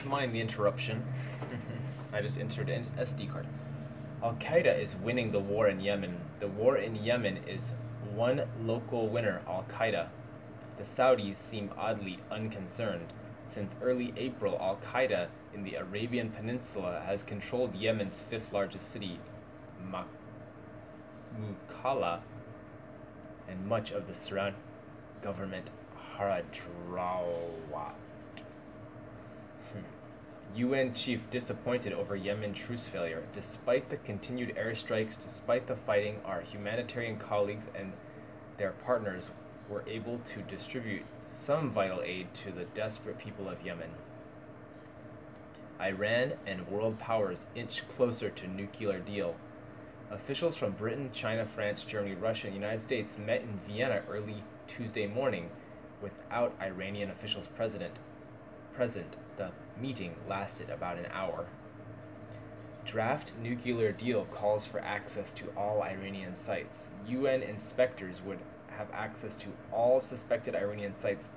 Mind the interruption. I just entered an SD card. Al-Qaeda is winning the war in Yemen. The war in Yemen is one local winner, Al-Qaeda. The Saudis seem oddly unconcerned. Since early April, Al-Qaeda in the Arabian Peninsula has controlled Yemen's fifth largest city, Mukalla, and much of the surrounding government Haradrawat. UN chief disappointed over Yemen truce failure. Despite the continued airstrikes, despite the fighting, our humanitarian colleagues and their partners were able to distribute some vital aid to the desperate people of Yemen. Iran and world powers inch closer to nuclear deal. Officials from Britain, China, France, Germany, Russia, and the United States met in Vienna early Tuesday morning without Iranian officials present. The meeting lasted about an hour. Draft nuclear deal calls for access to all Iranian sites. UN inspectors would have access to all suspected Iranian sites,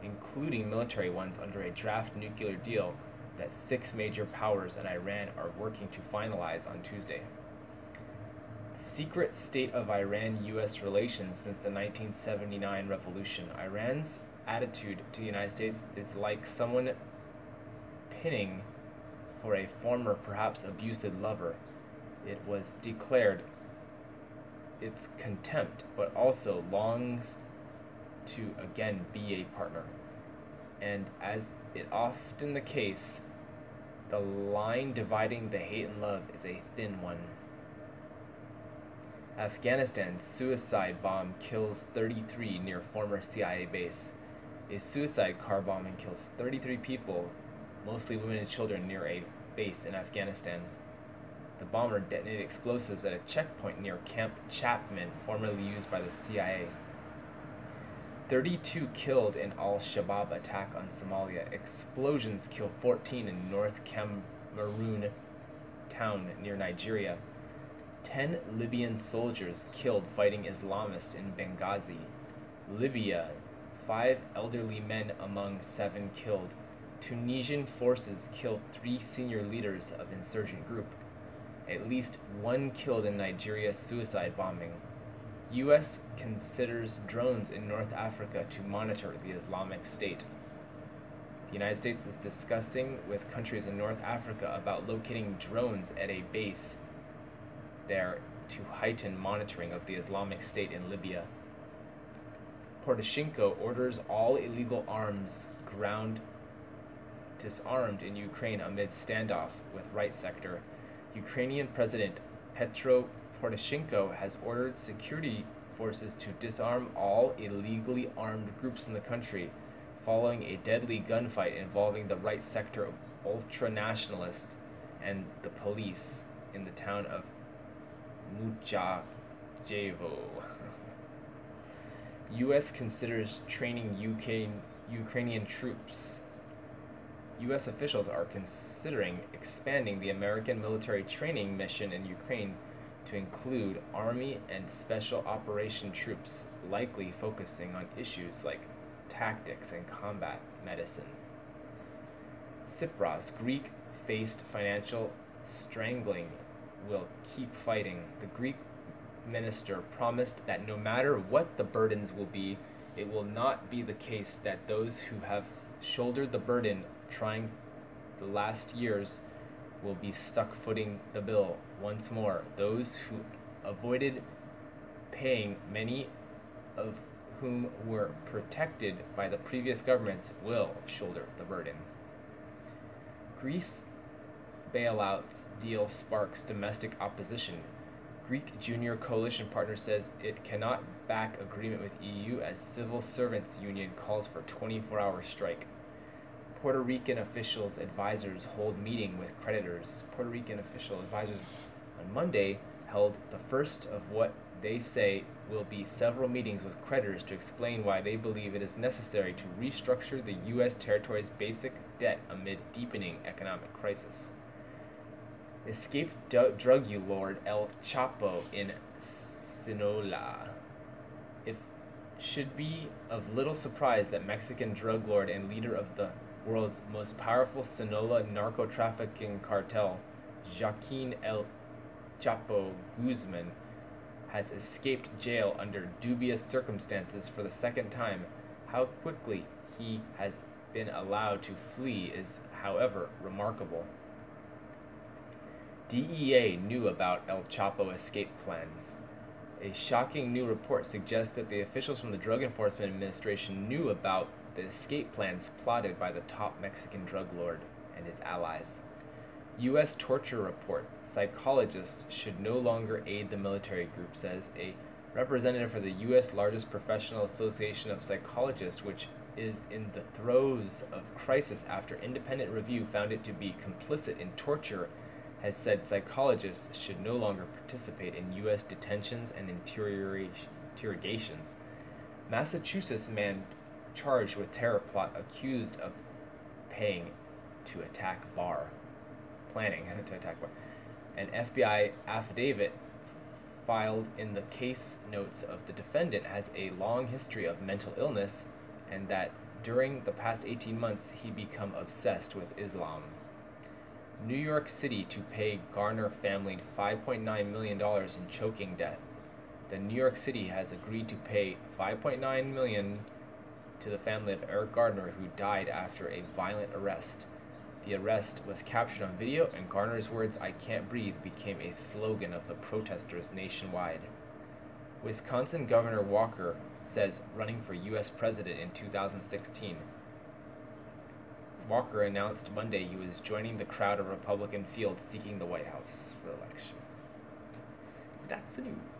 including military ones, under a draft nuclear deal that 6 major powers and Iran are working to finalize on Tuesday. Secret state of Iran-US relations since the 1979 revolution. Iran's attitude to the United States is like someone pinning for a former, perhaps abusive lover. It was declared its contempt, but also longs to again be a partner. And as is often the case, the line dividing the hate and love is a thin one. Afghanistan's suicide bomb kills 33 near former CIA base. A suicide car bombing kills 33 people, mostly women and children, near a base in Afghanistan. The bomber detonated explosives at a checkpoint near Camp Chapman, formerly used by the CIA. 32 killed in al-Shabaab attack on Somalia. Explosions kill 14 in North Cameroon town near Nigeria. 10 Libyan soldiers killed fighting Islamists in Benghazi. Libya, 5 elderly men among 7 killed. Tunisian forces kill 3 senior leaders of insurgent group. At least 1 killed in Nigeria's suicide bombing. U.S. considers drones in North Africa to monitor the Islamic State. The United States is discussing with countries in North Africa about locating drones at a base there to heighten monitoring of the Islamic State in Libya. Poroshenko orders all illegal arms ground disarmed in Ukraine amid standoff with right sector. Ukrainian President Petro Poroshenko has ordered security forces to disarm all illegally armed groups in the country following a deadly gunfight involving the right sector ultra-nationalists and the police in the town of Muchajevo. U.S. considers training Ukrainian troops. U.S. officials are considering expanding the American military training mission in Ukraine to include Army and Special Operation troops, likely focusing on issues like tactics and combat medicine. Tsipras, Greek, faced financial strangling, will keep fighting. The Greek minister promised that no matter what the burdens will be, it will not be the case that those who have shouldered the burden trying the last years will be stuck footing the bill once more. Those who avoided paying, many of whom were protected by the previous governments, will shoulder the burden. Greece bailouts deal sparks domestic opposition. Greek junior coalition partner says it cannot back agreement with EU as civil servants union calls for 24-hour strike. Puerto Rican officials advisors hold meeting with creditors. Puerto Rican official advisors on Monday held the first of what they say will be several meetings with creditors to explain why they believe it is necessary to restructure the U.S. territory's basic debt amid deepening economic crisis. Escaped drug lord El Chapo in Sinaloa. It should be of little surprise that Mexican drug lord and leader of the world's most powerful Sinaloa narco-trafficking cartel, Joaquin El Chapo Guzman, has escaped jail under dubious circumstances for the second time. How quickly he has been allowed to flee is, however, remarkable. DEA knew about El Chapo escape plans. A shocking new report suggests that the officials from the Drug Enforcement Administration knew about the escape plans plotted by the top Mexican drug lord and his allies. U.S. torture report. Psychologists should no longer aid the military group, says a representative for the U.S. largest professional association of psychologists, which is in the throes of crisis after independent review found it to be complicit in torture, has said psychologists should no longer participate in U.S. detentions and interrogations. Massachusetts man charged with terror plot accused of planning to attack bar. An FBI affidavit filed in the case notes of the defendant has a long history of mental illness and that during the past 18 months he become obsessed with Islam. New York City to pay Garner family $5.9 million in choking death. The New York City has agreed to pay $5.9 million to the family of Eric Garner, who died after a violent arrest. The arrest was captured on video, and Garner's words, "I can't breathe," became a slogan of the protesters nationwide. Wisconsin Governor Walker says running for U.S. president in 2016. Walker announced Monday he was joining the crowd of Republican field seeking the White House for election. That's the news.